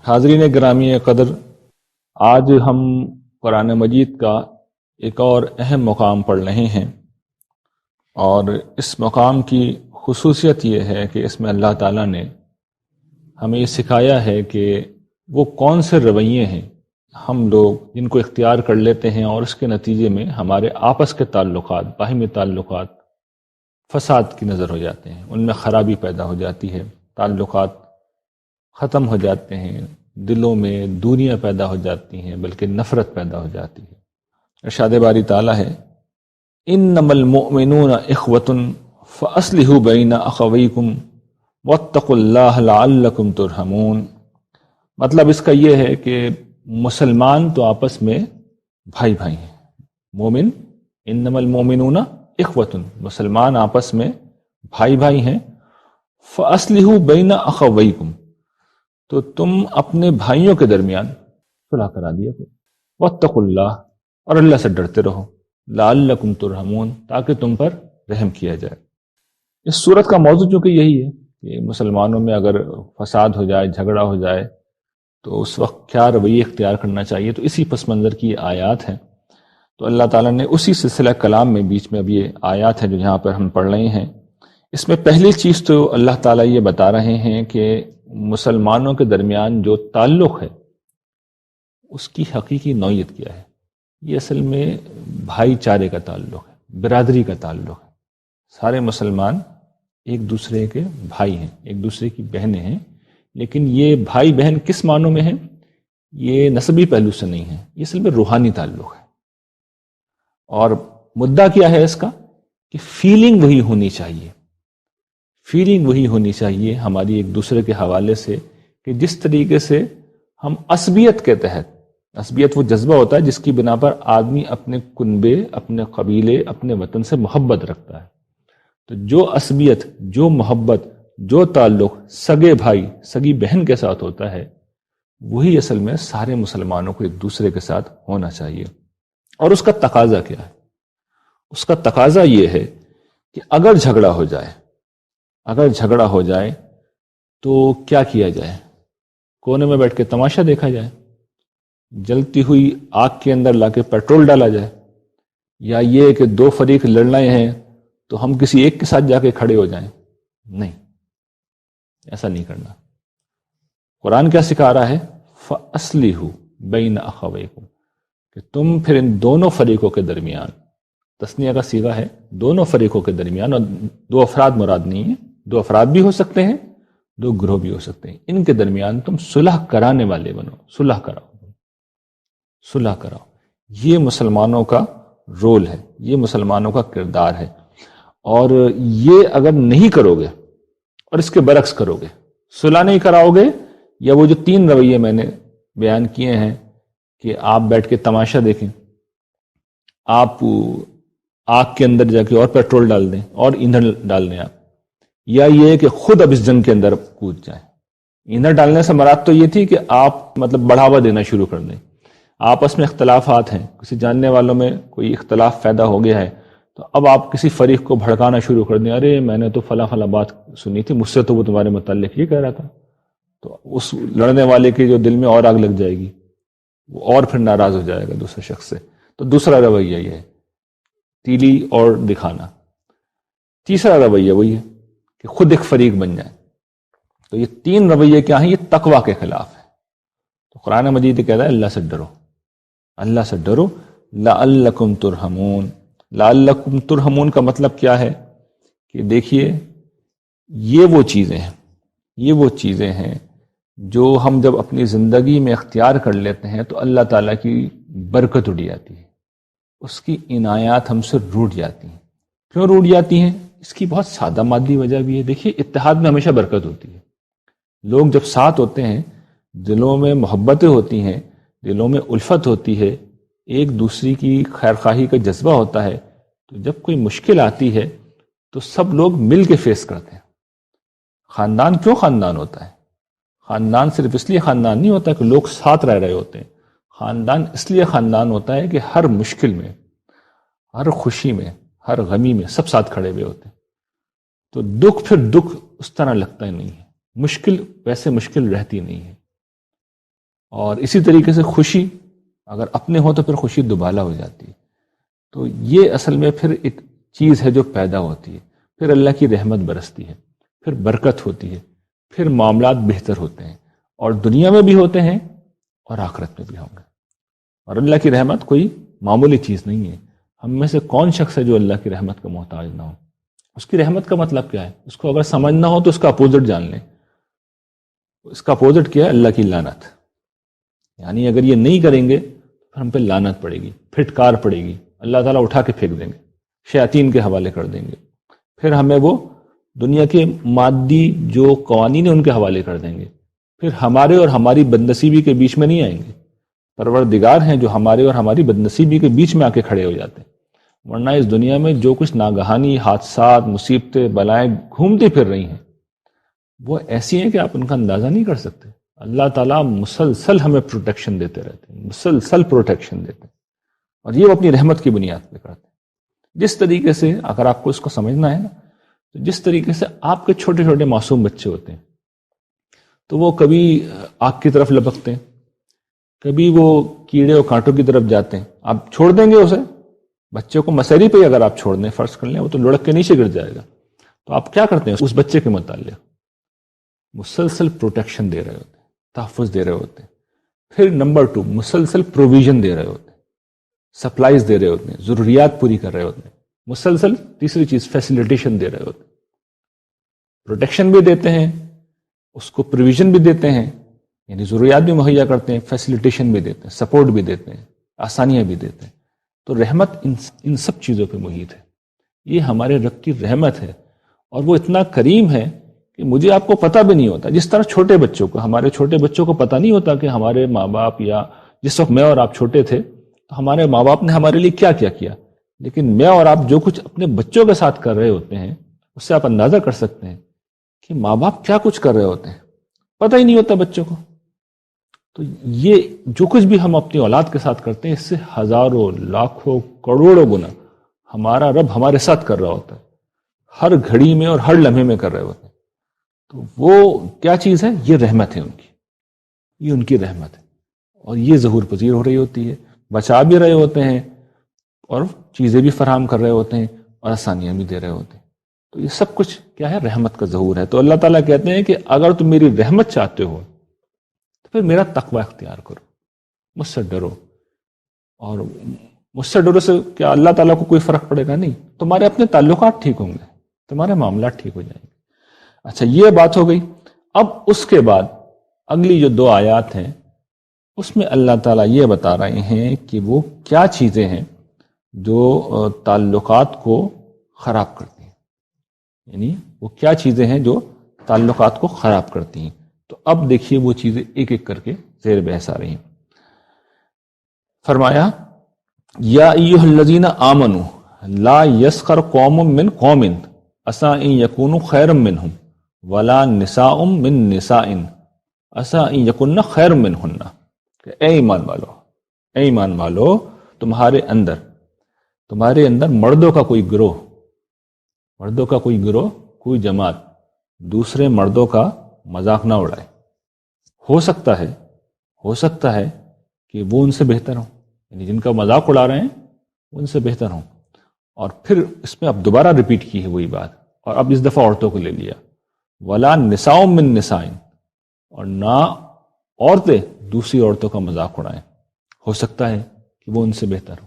حاضرین گرامی قدر، آج ہم قرآن مجید کا ایک اور اہم مقام پڑھ رہے ہیں، اور اس مقام کی خصوصیت یہ ہے کہ اس میں اللہ تعالیٰ نے ہمیں یہ سکھایا ہے کہ وہ کون سے رویے ہیں ہم لوگ جن کو اختیار کر لیتے ہیں، اور اس کے نتیجے میں ہمارے آپس کے تعلقات، باہمی تعلقات فساد کی نظر ہو جاتے ہیں، ان میں خرابی پیدا ہو جاتی ہے، تعلقات ختم ہو جاتے ہیں، دلوں میں دوریاں پیدا ہو جاتی ہیں، بلکہ نفرت پیدا ہو جاتی ہے۔ ارشاد باری تعالیٰ ہے انما المؤمنون اخوۃ فاصلحوا بین اخویکم واتقوا اللہ لعلکم ترحمون۔ مطلب اس کا یہ ہے کہ مسلمان تو آپس میں بھائی بھائی ہیں، مومن، انما المؤمنون اخوۃ، مسلمان آپس میں بھائی بھائی ہیں، فاصلحوا بین اخویکم، تو تم اپنے بھائیوں کے درمیان صلح کرا دیا کرو، واتقوا اللہ، اور اللہ سے ڈرتے رہو، لعلکم ترحمون، تاکہ تم پر رحم کیا جائے۔ اس صورت کا موضوع چونکہ یہی ہے کہ مسلمانوں میں اگر فساد ہو جائے، جھگڑا ہو جائے، تو اس وقت کیا رویہ اختیار کرنا چاہیے، تو اسی پس منظر کی یہ آیات ہیں۔ تو اللہ تعالیٰ نے اسی سلسلہ کلام میں بیچ میں اب یہ آیات ہے جو یہاں پر ہم پڑھ رہے ہیں، اس میں پہلی چیز تو اللہ تعالیٰ یہ بتا رہے ہیں کہ مسلمانوں کے درمیان جو تعلق ہے اس کی حقیقی نوعیت کیا ہے۔ یہ اصل میں بھائی چارے کا تعلق ہے، برادری کا تعلق ہے۔ سارے مسلمان ایک دوسرے کے بھائی ہیں، ایک دوسرے کی بہنیں ہیں، لیکن یہ بھائی بہن کس معنوں میں ہیں؟ یہ نسبی پہلو سے نہیں ہے، یہ اصل میں روحانی تعلق ہے۔ اور مدعا کیا ہے اس کا کہ فیلنگ وہی ہونی چاہیے، فیلنگ وہی ہونی چاہیے ہماری ایک دوسرے کے حوالے سے، کہ جس طریقے سے ہم عصبیت کے تحت، عصبیت وہ جذبہ ہوتا ہے جس کی بنا پر آدمی اپنے کنبے، اپنے قبیلے، اپنے وطن سے محبت رکھتا ہے، تو جو عصبیت، جو محبت، جو تعلق سگے بھائی، سگی بہن کے ساتھ ہوتا ہے، وہی اصل میں سارے مسلمانوں کو ایک دوسرے کے ساتھ ہونا چاہیے۔ اور اس کا تقاضا کیا ہے؟ اس کا تقاضا یہ ہے کہ اگر جھگڑا ہو جائے، اگر جھگڑا ہو جائے تو کیا کیا جائے؟ کونے میں بیٹھ کے تماشا دیکھا جائے، جلتی ہوئی آگ کے اندر لا کے پیٹرول ڈالا جائے، یا یہ کہ دو فریق لڑ رہے ہیں تو ہم کسی ایک کے ساتھ جا کے کھڑے ہو جائیں؟ نہیں، ایسا نہیں کرنا۔ قرآن کیا سکھا رہا ہے؟ فَأَصْلِحُوا بَيْنَ أَخَوَيْكُمْ، کہ تم پھر ان دونوں فریقوں کے درمیان، تثنیہ کا صیغہ ہے، دونوں فریقوں کے درمیان، اور دو افراد مراد نہیں ہیں، دو افراد بھی ہو سکتے ہیں، دو گروہ بھی ہو سکتے ہیں، ان کے درمیان تم صلح کرانے والے بنو، صلح کراؤ، صلح کراؤ۔ یہ مسلمانوں کا رول ہے، یہ مسلمانوں کا کردار ہے۔ اور یہ اگر نہیں کرو گے اور اس کے برعکس کرو گے، صلح نہیں کراؤ گے، یا وہ جو تین رویے میں نے بیان کیے ہیں کہ آپ بیٹھ کے تماشا دیکھیں، آپ آگ کے اندر جا کے اور پیٹرول ڈال دیں اور ایندھن ڈال دیں آپ، یا یہ کہ خود اب اس جنگ کے اندر کود جائیں۔ ایندھن ڈالنے سے مراد تو یہ تھی کہ آپ مطلب بڑھاوا دینا شروع کر دیں، آپس میں اختلافات ہیں، کسی جاننے والوں میں کوئی اختلاف پیدا ہو گیا ہے، تو اب آپ کسی فریق کو بھڑکانا شروع کر دیں، ارے میں نے تو فلاں فلاں بات سنی تھی، مجھ سے تو وہ تمہارے متعلق یہ کہہ رہا تھا، تو اس لڑنے والے کے جو دل میں اور آگ لگ جائے گی، وہ اور پھر ناراض ہو جائے گا دوسرے شخص سے۔ تو دوسرا رویہ یہ ہے، تیلی اور دکھانا۔ تیسرا رویہ وہی ہے کہ خود ایک فریق بن جائے۔ تو یہ تین رویے کیا ہیں؟ یہ تقوی کے خلاف ہے۔ تو قرآن مجید کہتا ہے اللہ سے ڈرو، اللہ سے ڈرو، لعلکم ترحمون۔ لعلکم ترحمون کا مطلب کیا ہے؟ کہ دیکھیے، یہ وہ چیزیں ہیں، یہ وہ چیزیں ہیں جو ہم جب اپنی زندگی میں اختیار کر لیتے ہیں تو اللہ تعالیٰ کی برکت اڑ جاتی ہے، اس کی عنایات ہم سے روٹ جاتی ہیں۔ کیوں روٹ جاتی ہیں؟ اس کی بہت سادہ مادی وجہ بھی ہے۔ دیکھیے، اتحاد میں ہمیشہ برکت ہوتی ہے، لوگ جب ساتھ ہوتے ہیں، دلوں میں محبتیں ہوتی ہیں، دلوں میں الفت ہوتی ہے، ایک دوسری کی خیرخواہی کا جذبہ ہوتا ہے، تو جب کوئی مشکل آتی ہے تو سب لوگ مل کے فیس کرتے ہیں۔ خاندان کیوں خاندان ہوتا ہے؟ خاندان صرف اس لیے خاندان نہیں ہوتا کہ لوگ ساتھ رہ رہے ہوتے ہیں، خاندان اس لیے خاندان ہوتا ہے کہ ہر مشکل میں، ہر خوشی میں، ہر غمی میں سب ساتھ کھڑے ہوئے ہوتے ہیں۔ تو دکھ پھر دکھ اس طرح لگتا ہی نہیں ہے، مشکل ویسے مشکل رہتی نہیں ہے۔ اور اسی طریقے سے خوشی اگر اپنے ہو تو پھر خوشی دوبالا ہو جاتی ہے. تو یہ اصل میں پھر ایک چیز ہے جو پیدا ہوتی ہے. پھر اللہ کی رحمت برستی ہے، پھر برکت ہوتی ہے، پھر معاملات بہتر ہوتے ہیں، اور دنیا میں بھی ہوتے ہیں اور آخرت میں بھی ہوں گے. اور اللہ کی رحمت کوئی معمولی چیز نہیں ہے. ہم میں سے کون شخص ہے جو اللہ کی رحمت کا محتاج نہ ہو؟ اس کی رحمت کا مطلب کیا ہے؟ اس کو اگر سمجھنا ہو تو اس کا اپوزٹ جان لیں. اس کا اپوزٹ کیا ہے؟ اللہ کی لعنت. یعنی اگر یہ نہیں کریں گے تو پھر ہم پہ لعنت پڑے گی، پھٹکار پڑے گی، اللہ تعالیٰ اٹھا کے پھینک دیں گے، شیاطین کے حوالے کر دیں گے. پھر ہمیں وہ دنیا کے مادی جو قوانین ہیں ان کے حوالے کر دیں گے. پھر ہمارے اور ہماری بدنصیبی کے بیچ میں نہیں آئیں گے. پروردگار ہیں جو ہمارے اور ہماری بدنصیبی کے بیچ میں آ کے کھڑے ہو جاتے ہیں. ورنہ اس دنیا میں جو کچھ ناگہانی حادثات، مصیبتیں، بلائیں گھومتی پھر رہی ہیں وہ ایسی ہیں کہ آپ ان کا اندازہ نہیں کر سکتے. اللہ تعالیٰ مسلسل ہمیں پروٹیکشن دیتے رہتے ہیں، مسلسل پروٹیکشن دیتے ہیں، اور یہ وہ اپنی رحمت کی بنیاد پہ کرتے ہیں. جس طریقے سے اگر آپ کو اس کو سمجھنا ہے نا، تو جس طریقے سے آپ کے چھوٹے چھوٹے معصوم بچے ہوتے ہیں تو وہ کبھی آگ کی طرف لپکتے ہیں، کبھی وہ کیڑے اور کانٹوں کی طرف جاتے ہیں. آپ چھوڑ دیں گے اسے، بچے کو مسیری پہ اگر آپ چھوڑ دیں، فرض کر لیں، وہ تو لڑک کے نیچے گر جائے گا. تو آپ کیا کرتے ہیں؟ اس بچے کے متعلق مسلسل پروٹیکشن دے رہے ہوتے ہیں، تحفظ دے رہے ہوتے ہیں. پھر نمبر 2، مسلسل پروویژن دے رہے ہوتے ہیں، سپلائز دے رہے ہوتے ہیں، ضروریات پوری کر رہے ہوتے ہیں. مسلسل تیسری چیز فیسیلیٹیشن دے رہے ہوتے ہیں. پروٹیکشن بھی دیتے ہیں، اس کو پروویژن بھی دیتے ہیں، یعنی ضروریات بھی مہیا کرتے ہیں، فیسیلیٹیشن بھی دیتے ہیں، سپورٹ بھی دیتے ہیں، آسانیاں بھی دیتے ہیں. تو رحمت ان سب چیزوں پہ محیط ہے. یہ ہمارے رب کی رحمت ہے، اور وہ اتنا کریم ہے کہ مجھے آپ کو پتہ بھی نہیں ہوتا. جس طرح چھوٹے بچوں کو، ہمارے چھوٹے بچوں کو پتہ نہیں ہوتا کہ ہمارے ماں باپ، یا جس وقت میں اور آپ چھوٹے تھے تو ہمارے ماں باپ نے ہمارے لیے کیا کیا کیا، لیکن میں اور آپ جو کچھ اپنے بچوں کے ساتھ کر رہے ہوتے ہیں اس سے آپ اندازہ کر سکتے ہیں کہ ماں باپ کیا کچھ کر رہے ہوتے ہیں. پتہ ہی نہیں ہوتا بچوں کو. تو یہ جو کچھ بھی ہم اپنی اولاد کے ساتھ کرتے ہیں، اس سے ہزاروں، لاکھوں، کروڑوں گنا ہمارا رب ہمارے ساتھ کر رہا ہوتا ہے، ہر گھڑی میں اور ہر لمحے میں کر رہے ہوتے ہیں. تو وہ کیا چیز ہے؟ یہ رحمت ہے ان کی، یہ ان کی رحمت ہے، اور یہ ظہور پذیر ہو رہی ہوتی ہے. بچا بھی رہے ہوتے ہیں اور چیزیں بھی فراہم کر رہے ہوتے ہیں اور آسانیاں بھی دے رہے ہوتے ہیں. تو یہ سب کچھ کیا ہے؟ رحمت کا ظہور ہے. تو اللہ تعالیٰ کہتے ہیں کہ اگر تم میری رحمت چاہتے ہو تو پھر میرا تقوی اختیار کرو، مجھ سے ڈرو. اور مجھ سے ڈرو سے کیا اللہ تعالیٰ کو کوئی فرق پڑے گا؟ نہیں. تمہارے اپنے تعلقات ٹھیک ہوں گے، تمہارے معاملات ٹھیک ہو جائیں گے. اچھا، یہ بات ہو گئی. اب اس کے بعد اگلی جو 2 آیات ہیں اس میں اللہ تعالیٰ یہ بتا رہے ہیں کہ وہ کیا چیزیں ہیں جو تعلقات کو خراب کرتی ہیں. یعنی وہ کیا چیزیں ہیں جو تعلقات کو خراب کرتی ہیں. تو اب دیکھیے وہ چیزیں ایک ایک کر کے زیر بحث آ رہی ہیں. فرمایا یا ایھا الذین آمنوا لا یسخر قوم من قوم عسیٰ ان یکونوا خیرا منہم ولا نساء من نساء عسیٰ ان یکن خیرا منہن. کہ اے ایمان والو، اے ایمان والو، تمہارے اندر مردوں کا کوئی گروہ، کوئی جماعت دوسرے مردوں کا مذاق نہ اڑائے. ہو سکتا ہے کہ وہ ان سے بہتر ہوں، یعنی جن کا مذاق اڑا رہے ہیں وہ ان سے بہتر ہوں. اور پھر اس میں اب دوبارہ ریپیٹ کی ہے وہی بات، اور اب اس دفعہ عورتوں کو لے لیا. ولا نساء من نساء، اور نہ عورتیں دوسری عورتوں کا مذاق اڑائیں. ہو سکتا ہے کہ وہ ان سے بہتر ہو،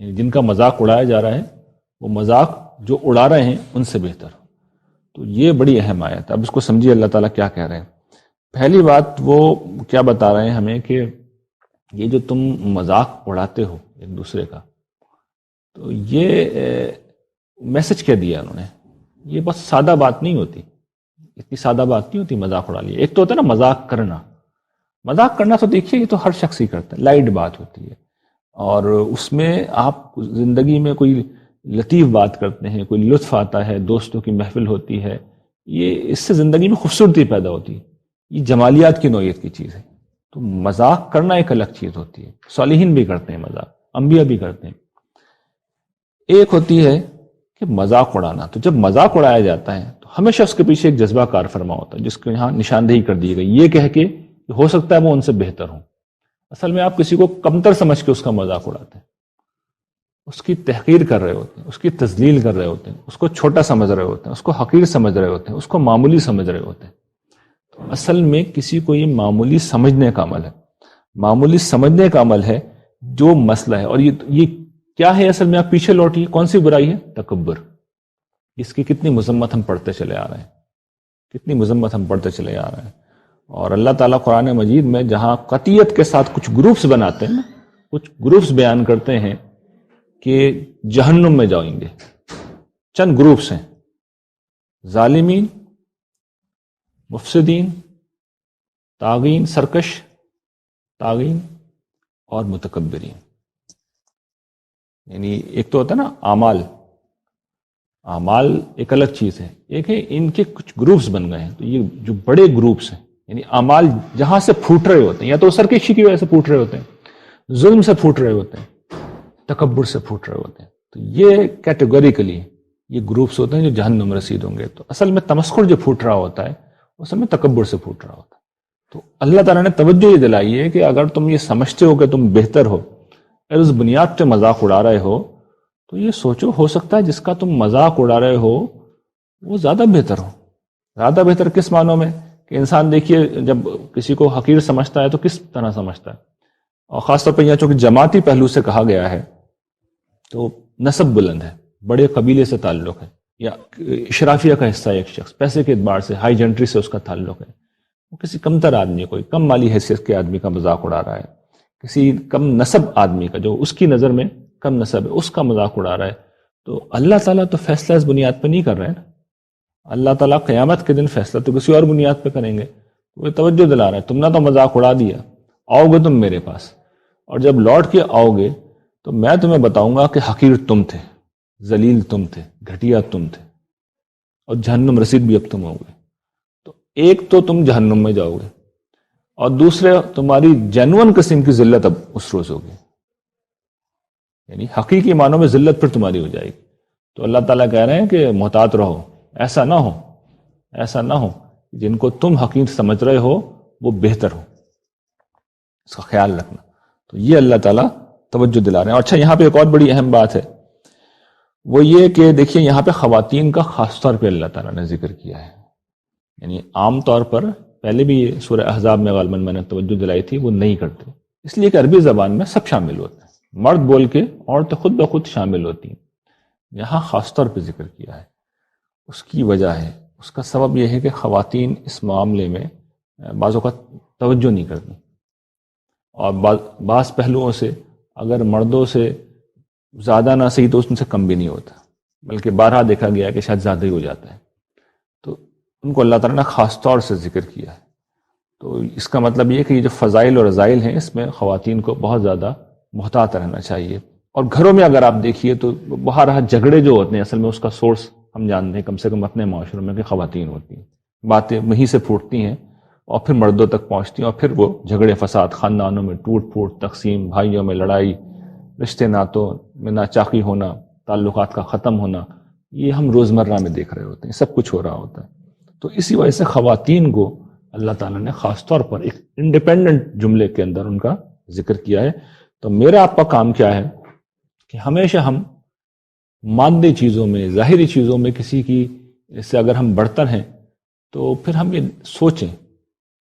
یعنی جن کا مذاق اڑایا جا رہا ہے وہ مذاق جو اڑا رہے ہیں ان سے بہتر ہو. تو یہ بڑی اہم آیت ہے. اب اس کو سمجھیے اللہ تعالیٰ کیا کہہ رہے ہیں. پہلی بات وہ کیا بتا رہے ہیں ہمیں کہ یہ جو تم مذاق اڑاتے ہو ایک دوسرے کا، تو یہ میسج کیا دیا انہوں نے. یہ بس سادہ بات نہیں ہوتی، اتنی سادہ بات نہیں ہوتی مذاق اڑا لیا. ایک تو ہوتا ہے نا مذاق کرنا تو دیکھیے یہ تو ہر شخص ہی کرتا ہے، لائٹ بات ہوتی ہے، اور اس میں آپ زندگی میں کوئی لطیف بات کرتے ہیں، کوئی لطف آتا ہے، دوستوں کی محفل ہوتی ہے، یہ اس سے زندگی میں خوبصورتی پیدا ہوتی ہے. یہ جمالیات کی نوعیت کی چیز ہے. تو مذاق کرنا ایک الگ چیز ہوتی ہے. صالحین بھی کرتے ہیں مذاق، انبیاء بھی کرتے ہیں. ایک ہوتی ہے کہ مذاق اڑانا. تو جب مذاق اڑایا جاتا ہے تو ہمیشہ اس کے پیچھے ایک جذبہ کار فرما ہوتا ہے جس کو یہاں نشاندہی کر دی گئی، یہ کہہ کے کہ ہو سکتا ہے وہ ان سے بہتر ہوں. اصل میں آپ کسی کو کمتر سمجھ کے اس کا مذاق اڑاتے ہیں، اس کی تحقیر کر رہے ہوتے ہیں، اس کی تذلیل کر رہے ہوتے ہیں، اس کو چھوٹا سمجھ رہے ہوتے ہیں، اس کو حقیر سمجھ رہے ہوتے ہیں، اس کو معمولی سمجھ رہے ہوتے ہیں۔ تو اصل میں کسی کو یہ معمولی سمجھنے کا عمل ہے، معمولی سمجھنے کا عمل ہے جو مسئلہ ہے۔ اور یہ کیا ہے اصل میں؟ آپ پیچھے لوٹیے، کون سی برائی ہے؟ تکبر۔ اس کی کتنی مذمت ہم پڑھتے چلے آ رہے ہیں، کتنی مذمت ہم پڑھتے چلے آ رہے ہیں۔ اور اللہ تعالیٰ قرآن مجید میں جہاں قطعیت کے ساتھ کچھ گروپس بناتے ہیں، کچھ گروپس بیان کرتے ہیں کہ جہنم میں جائیں گے، چند گروپس ہیں: ظالمین، مفسدین، طاغین، سرکش طاغین، اور متکبرین۔ یعنی ایک تو ہوتا ہے نا اعمال، اعمال ایک الگ چیز ہے، ایک ہے ان کے کچھ گروپس بن گئے ہیں۔ تو یہ جو بڑے گروپس ہیں، یعنی اعمال جہاں سے پھوٹ رہے ہوتے ہیں، یا تو سرکشی کی وجہ سے پھوٹ رہے ہوتے ہیں، ظلم سے پھوٹ رہے ہوتے ہیں، تکبر سے پھوٹ رہے ہوتے ہیں، تو یہ کیٹیگوریکلی یہ گروپس ہوتے ہیں جو جہنم رسید ہوں گے۔ تو اصل میں تمسخر جو پھوٹ رہا ہوتا ہے، اصل میں تکبر سے پھوٹ رہا ہوتا ہے۔ تو اللہ تعالیٰ نے توجہ یہ دلائی ہے کہ اگر تم یہ سمجھتے ہو کہ تم بہتر ہو، اگر اس بنیاد پہ مذاق اڑا رہے ہو، تو یہ سوچو، ہو سکتا ہے جس کا تم مذاق اڑا رہے ہو وہ زیادہ بہتر ہو۔ زیادہ بہتر کس معنوں میں؟ کہ انسان دیکھیے جب کسی کو حقیر سمجھتا ہے تو کس طرح سمجھتا ہے، اور خاص طور پہ یہاں چونکہ جماعتی پہلو سے کہا گیا ہے تو نسب بلند ہے، بڑے قبیلے سے تعلق ہے، یا اشرافیہ کا حصہ ہے، ایک شخص پیسے کے اعتبار سے ہائی جنٹری سے اس کا تعلق ہے، وہ کسی کمتر آدمی، کوئی کم مالی حیثیت کے آدمی کا مذاق اڑا رہا ہے، کسی کم نسب آدمی کا جو اس کی نظر میں کم نسب ہے اس کا مذاق اڑا رہا ہے۔ تو اللہ تعالیٰ تو فیصلہ اس بنیاد پہ نہیں کر رہے ہیں نا، اللہ تعالیٰ قیامت کے دن فیصلہ تو کسی اور بنیاد پہ کریں گے۔ وہ توجہ دلا رہے ہیں، تم نے تو مذاق اڑا دیا، آؤ گے تم میرے پاس، اور جب لوٹ کے آؤ گے تو میں تمہیں بتاؤں گا کہ حقیر تم تھے، ذلیل تم تھے، گھٹیا تم تھے، اور جہنم رسید بھی اب تم ہو گے۔ تو ایک تو تم جہنم میں جاؤ گے، اور دوسرے تمہاری جینون قسم کی ذلت اب اس روز ہوگی، یعنی حقیقی معنوں میں ذلت پھر تمہاری ہو جائے گی۔ تو اللہ تعالیٰ کہہ رہے ہیں کہ محتاط رہو، ایسا نہ ہو، ایسا نہ ہو جن کو تم حقیر سمجھ رہے ہو وہ بہتر ہو، اس کا خیال رکھنا۔ تو یہ اللہ تعالیٰ توجہ دلا رہے ہیں۔ اور اچھا، یہاں پہ ایک اور بڑی اہم بات ہے، وہ یہ کہ دیکھیے یہاں پہ خواتین کا خاص طور پہ اللہ تعالیٰ نے ذکر کیا ہے۔ یعنی عام طور پر پہلے بھی یہ سورہ احزاب میں غالباً میں نے توجہ دلائی تھی، وہ نہیں کرتے، اس لیے کہ عربی زبان میں سب شامل ہوتے ہیں، مرد بول کے عورتیں خود بخود شامل ہوتی ہیں، یہاں خاص طور پہ ذکر کیا ہے۔ اس کی وجہ ہے، اس کا سبب یہ ہے کہ خواتین اس معاملے میں بعض اوقات توجہ نہیں کرتی، اور بعض پہلوؤں سے اگر مردوں سے زیادہ نہ صحیح تو اس سے کم بھی نہیں ہوتا، بلکہ بارہا دیکھا گیا کہ شاید زیادہ ہی ہو جاتا ہے۔ تو ان کو اللہ تعالیٰ نے خاص طور سے ذکر کیا ہے۔ تو اس کا مطلب یہ کہ یہ جو فضائل اور رضائل ہیں اس میں خواتین کو بہت زیادہ محتاط رہنا چاہیے۔ اور گھروں میں اگر آپ دیکھیے تو بہرحال جھگڑے جو ہوتے ہیں اصل میں اس کا سورس ہم جانتے ہیں، کم سے کم اپنے معاشروں میں، کہ خواتین ہوتی ہیں، باتیں وہیں سے پھوٹتی ہیں اور پھر مردوں تک پہنچتی ہیں، اور پھر وہ جھگڑے فساد، خاندانوں میں ٹوٹ پھوٹ، تقسیم، بھائیوں میں لڑائی، رشتے ناتوں میں ناچاقی ہونا، تعلقات کا ختم ہونا، یہ ہم روزمرہ میں دیکھ رہے ہوتے ہیں، سب کچھ ہو رہا ہوتا ہے۔ تو اسی وجہ سے خواتین کو اللہ تعالیٰ نے خاص طور پر ایک انڈیپینڈنٹ جملے کے اندر ان کا ذکر کیا ہے۔ تو میرا آپ کا کام کیا ہے کہ ہمیشہ ہم مادی چیزوں میں، ظاہری چیزوں میں کسی کی سے اگر ہم برتر ہیں تو پھر ہم یہ سوچیں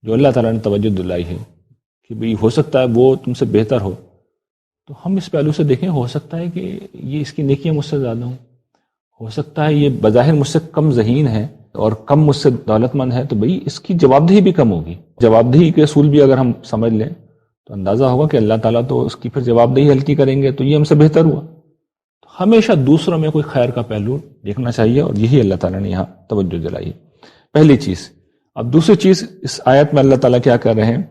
جو اللہ تعالیٰ نے توجہ دلائی ہے کہ بھئی ہو سکتا ہے وہ تم سے بہتر ہو، تو ہم اس پہلو سے دیکھیں، ہو سکتا ہے کہ یہ اس کی نیکیاں مجھ سے زیادہ ہوں، ہو سکتا ہے یہ بظاہر مجھ سے کم ذہین ہے اور کم مجھ سے دولت مند ہے، تو بھئی اس کی جواب دہی بھی کم ہوگی۔ جواب دہی کے اصول بھی اگر ہم سمجھ لیں تو اندازہ ہوگا کہ اللہ تعالیٰ تو اس کی پھر جواب دہی ہلکی کریں گے، تو یہ ہم سے بہتر ہوا۔ تو ہمیشہ دوسروں میں کوئی خیر کا پہلو دیکھنا چاہیے، اور یہی اللہ تعالیٰ نے یہاں توجہ دلائی ہے، پہلی چیز۔ اب دوسری چیز اس آیت میں اللہ تعالیٰ کیا کہہ رہے ہیں؟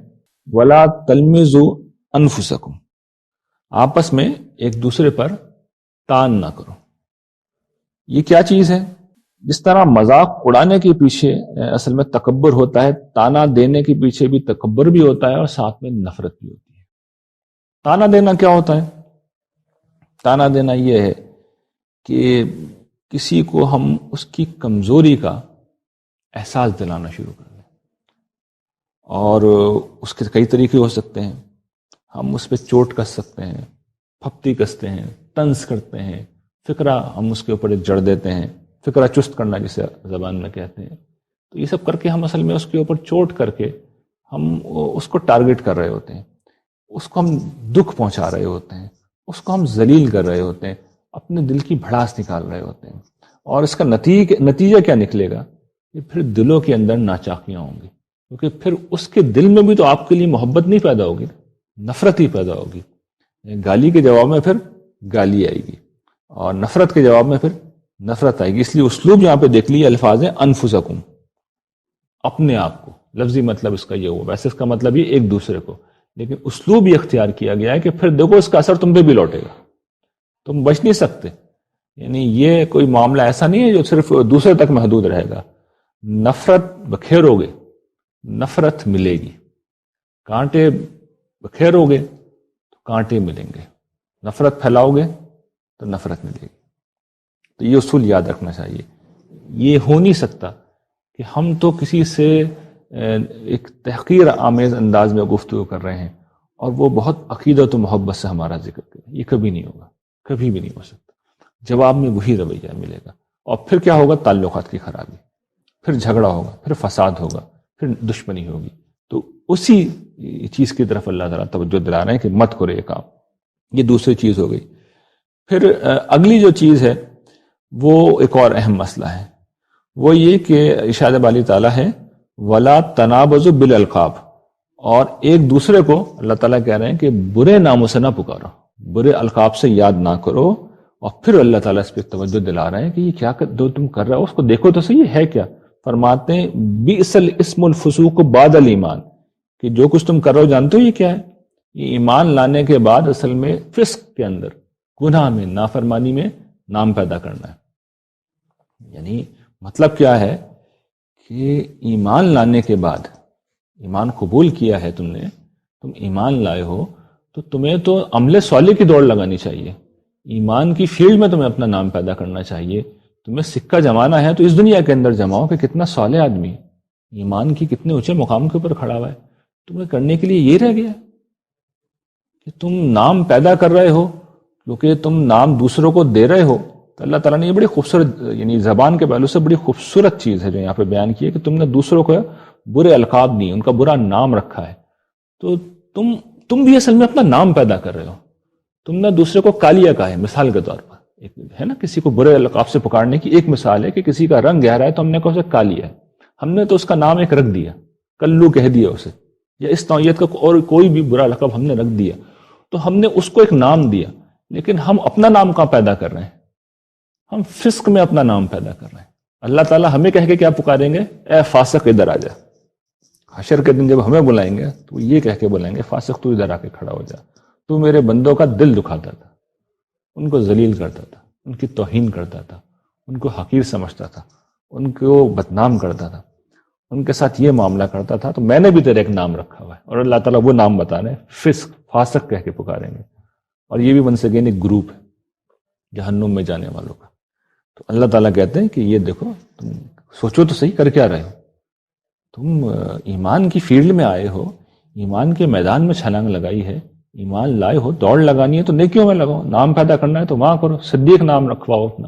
وَلَا تَلْمِزُوا أَنفُسَكُمْ، آپس میں ایک دوسرے پر تان نہ کرو۔ یہ کیا چیز ہے؟ جس طرح مذاق اڑانے کے پیچھے اصل میں تکبر ہوتا ہے، تانا دینے کے پیچھے بھی تکبر بھی ہوتا ہے، اور ساتھ میں نفرت بھی ہوتی ہے۔ تانا دینا کیا ہوتا ہے؟ تانا دینا یہ ہے کہ کسی کو ہم اس کی کمزوری کا احساس دلانا شروع کر دیں، اور اس کے کئی طریقے ہو سکتے ہیں۔ ہم اس پہ چوٹ کس سکتے ہیں، پھپتی کستے ہیں، طنز کرتے ہیں، فکرہ ہم اس کے اوپر ایک جڑ دیتے ہیں، فکرہ چست کرنا جسے زبان میں کہتے ہیں. تو یہ سب کر کے ہم اصل میں اس کے اوپر چوٹ کر کے ہم اس کو ٹارگٹ کر رہے ہوتے ہیں، اس کو ہم دکھ پہنچا رہے ہوتے ہیں، اس کو ہم ذلیل کر رہے ہوتے ہیں، اپنے دل کی بھڑاس نکال رہے ہوتے ہیں. اور اس کا نتیجہ کیا نکلے گا کہ پھر دلوں کے اندر ناچاکیاں ہوں گی، کیونکہ پھر اس کے دل میں بھی تو آپ کے لیے محبت نہیں پیدا ہوگی، نفرت ہی پیدا ہوگی. گالی کے جواب میں پھر گالی آئے گی، اور نفرت کے جواب میں پھر نفرت آئے گی. اس لیے اسلوب یہاں پہ دیکھ لیے، الفاظ ہیں انفسکم، اپنے آپ کو. لفظی مطلب اس کا یہ ہوا، ویسے اس کا مطلب یہ ایک دوسرے کو، لیکن اسلوب یہ اختیار کیا گیا ہے کہ پھر دیکھو اس کا اثر تم پہ بھی لوٹے گا، تم بچ نہیں سکتے. یعنی یہ کوئی معاملہ ایسا نہیں ہے جو صرف دوسرے تک محدود رہے گا. نفرت بکھیرو گے، نفرت ملے گی. کانٹے بکھیرو گے تو کانٹے ملیں گے. نفرت پھیلاؤ گے تو نفرت ملے گی. تو یہ اصول یاد رکھنا چاہیے. یہ ہو نہیں سکتا کہ ہم تو کسی سے ایک تحقیر آمیز انداز میں گفتگو کر رہے ہیں اور وہ بہت عقیدت و محبت سے ہمارا ذکر کریں. یہ کبھی نہیں ہوگا، کبھی بھی نہیں ہو سکتا. جواب میں وہی رویہ ملے گا، اور پھر کیا ہوگا؟ تعلقات کی خرابی، پھر جھگڑا ہوگا، پھر فساد ہوگا، پھر دشمنی ہوگی. تو اسی چیز کی طرف اللہ تعالیٰ توجہ دلا رہے ہیں کہ مت کرو یہ کام. یہ دوسری چیز ہو گئی. پھر اگلی جو چیز ہے وہ ایک اور اہم مسئلہ ہے، وہ یہ کہ ارشاد باری تعالیٰ ہے وَلَا تَنَابَزُوا بِالْأَلْقَابِ، اور ایک دوسرے کو اللہ تعالیٰ کہہ رہے ہیں کہ برے ناموں سے نہ پکارو، برے القاب سے یاد نہ کرو. اور پھر اللہ تعالیٰ اس پہ توجہ دلا رہے ہیں کہ یہ کیا جو تم کر رہے ہو اس کو دیکھو تو صحیح ہے کیا. فرماتے ہیں بئس الاسم الفسوق بعد الایمان، کہ جو کچھ تم کر رہے ہو جانتے ہو یہ کیا ہے؟ یہ ایمان لانے کے بعد اصل میں فسق کے اندر، گناہ میں، نافرمانی میں نام پیدا کرنا ہے. یعنی مطلب کیا ہے کہ ایمان لانے کے بعد، ایمان قبول کیا ہے تم نے، تم ایمان لائے ہو تو تمہیں تو عمل صالح کی دوڑ لگانی چاہیے. ایمان کی فیلڈ میں تمہیں اپنا نام پیدا کرنا چاہیے. تمہیں سکہ جمانا ہے تو اس دنیا کے اندر جماؤ کہ کتنا صالح آدمی، ایمان کی کتنے اونچے مقام کے اوپر کھڑا ہوا ہے. تمہیں کرنے کے لیے یہ رہ گیا کہ تم نام پیدا کر رہے ہو، کیونکہ تم نام دوسروں کو دے رہے ہو. تو اللہ تعالیٰ نے یہ بڑی خوبصورت، یعنی زبان کے پہلو سے بڑی خوبصورت چیز ہے جو یہاں پہ بیان کی ہے کہ تم نے دوسروں کو برے القاب دیے، ان کا برا نام رکھا ہے. تو تم بھی اصل میں اپنا نام پیدا کر رہے ہو. تم نے دوسرے کو کالیا کہا ہے، مثال کے طور پر ایک ہے نا، کسی کو برے القاب سے پکارنے کی ایک مثال ہے کہ کسی کا رنگ گہرا ہے تو ہم نے کہا اسے کالیا ہے، ہم نے تو اس کا نام ایک رکھ دیا، کلو کہہ دیا اسے، یا اس نوعیت کا اور کوئی بھی برا لقب ہم نے رکھ دیا. تو ہم نے اس کو ایک نام دیا، لیکن ہم اپنا نام کہاں پیدا کر رہے ہیں؟ ہم فسق میں اپنا نام پیدا کر رہے ہیں. اللہ تعالیٰ ہمیں کہہ کے کیا پکاریں گے؟ اے فاسق ادھر آ جا. حشر کے دن جب ہمیں بلائیں گے تو یہ کہہ کے بلائیں گے فاسق تو ادھر آ کے کھڑا ہو جا، تو میرے بندوں کا دل دکھاتا تھا، ان کو ذلیل کرتا تھا، ان کی توہین کرتا تھا، ان کو حقیر سمجھتا تھا، ان کو بدنام کرتا تھا، ان کے ساتھ یہ معاملہ کرتا تھا. تو میں نے بھی تیرے ایک نام رکھا ہوا ہے، اور اللہ تعالیٰ وہ نام بتا رہے ہیں، فسق، فاسق کہہ کے پکاریں گے. اور یہ بھی ونس اگین ایک گروپ ہے جہنم میں جانے والوں کا. تو اللہ تعالیٰ کہتے ہیں کہ یہ دیکھو، تم سوچو تو صحیح کر کیا رہے ہو. تم ایمان کی فیلڈ میں آئے ہو، ایمان کے میدان میں چھلانگ لگائی ہے، ایمان لائے ہو، دوڑ لگانی ہے تو نیکیوں میں لگاؤ. نام پیدا کرنا ہے تو وہاں کرو، صدیق نام رکھواؤ اپنا،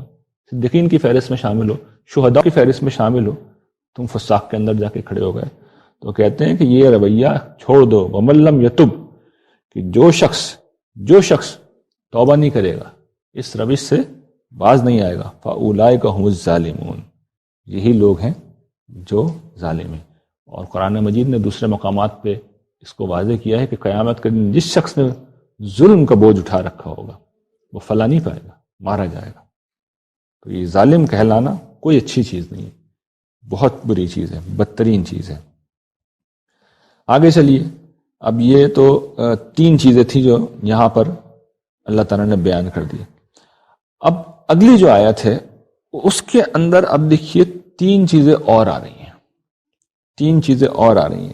صدیقین کی فہرست میں شامل ہو، شہداء کی فہرست میں شامل ہو. تم فساق کے اندر جا کے کھڑے ہو گئے. تو کہتے ہیں کہ یہ رویہ چھوڑ دو. وَمَن لَّمْ يَتُبْ، کہ جو شخص توبہ نہیں کرے گا، اس روش سے باز نہیں آئے گا، فَأُولَٰئِکَ هُمُ الظَّالِمُونَ، یہی لوگ ہیں جو ظالم ہیں. اور قرآن مجید نے دوسرے مقامات پہ اس کو واضح کیا ہے کہ قیامت کے دن جس شخص نے ظلم کا بوجھ اٹھا رکھا ہوگا وہ فلاں نہیں پائے گا، مارا جائے گا. تو یہ ظالم کہلانا کوئی اچھی چیز نہیں ہے، بہت بری چیز ہے، بدترین چیز ہے. آگے چلیے. اب یہ تو 3 چیزیں تھیں جو یہاں پر اللہ تعالیٰ نے بیان کر دی. اب اگلی جو آیت ہے اس کے اندر اب دیکھیے 3 چیزیں اور آ رہی ہیں، 3 چیزیں اور آ رہی ہیں،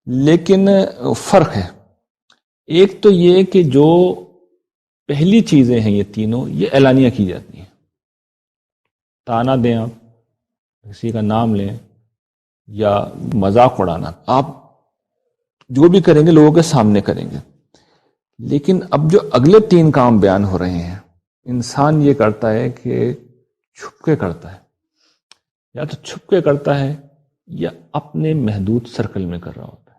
لیکن فرق ہے. ایک تو یہ کہ جو پہلی چیزیں ہیں یہ تینوں، یہ اعلانیہ کی جاتی ہیں. تانا دیں، آپ کسی کا نام لیں یا مذاق اڑانا، آپ جو بھی کریں گے لوگوں کے سامنے کریں گے. لیکن اب جو اگلے 3 کام بیان ہو رہے ہیں، انسان یہ کرتا ہے کہ چھپ کے کرتا ہے، یا تو چھپ کے کرتا ہے یا اپنے محدود سرکل میں کر رہا ہوتا ہے،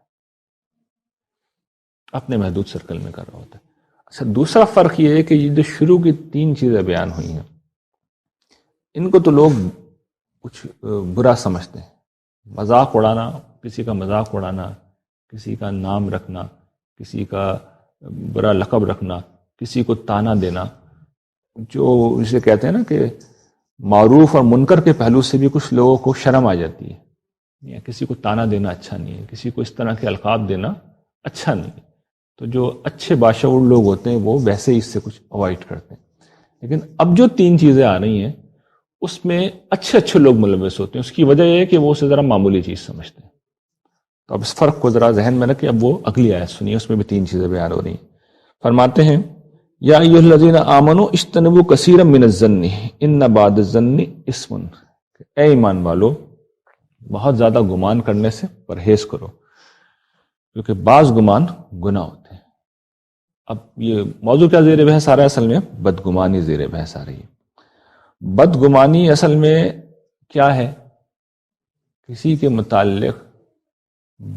اپنے محدود سرکل میں کر رہا ہوتا ہے۔ اچھا، دوسرا فرق یہ ہے کہ یہ جو شروع کی 3 چیزیں بیان ہوئی ہیں، ان کو تو لوگ کچھ برا سمجھتے ہیں، مذاق اڑانا، کسی کا مذاق اڑانا، کسی کا نام رکھنا، کسی کا برا لقب رکھنا، کسی کو تانا دینا، جو اسے کہتے ہیں نا کہ معروف اور منکر کے پہلو سے بھی کچھ لوگوں کو شرم آ جاتی ہے، یا کسی کو تانا دینا اچھا نہیں ہے، کسی کو اس طرح کے القاب دینا اچھا نہیں ہے۔ تو جو اچھے باشعور لوگ ہوتے ہیں وہ ویسے ہی اس سے کچھ اوائڈ کرتے ہیں۔ لیکن اب جو 3 چیزیں آ رہی ہیں اس میں اچھے لوگ ملوث ہوتے ہیں، اس کی وجہ یہ ہے کہ وہ اسے ذرا معمولی چیز سمجھتے ہیں۔ تو اب اس فرق کو ذرا ذہن میں رکھیں۔ اب وہ اگلی آیت سنیے، اس میں بھی 3 چیزیں بیان ہو رہی ہیں۔ فرماتے ہیں یا ایھا الذین آمنوا اجتنبوا کثیرا من الظن ان بعض الظن اثم، اے ایمان والو بہت زیادہ گمان کرنے سے پرہیز کرو، کیونکہ بعض گمان گناہ ہوتے ہیں۔ اب یہ موضوع کیا زیر بحث آ رہا ہے؟ اصل میں بدگمانی زیر بحث آ رہی ہے۔ بدگمانی اصل میں کیا ہے؟ کسی کے متعلق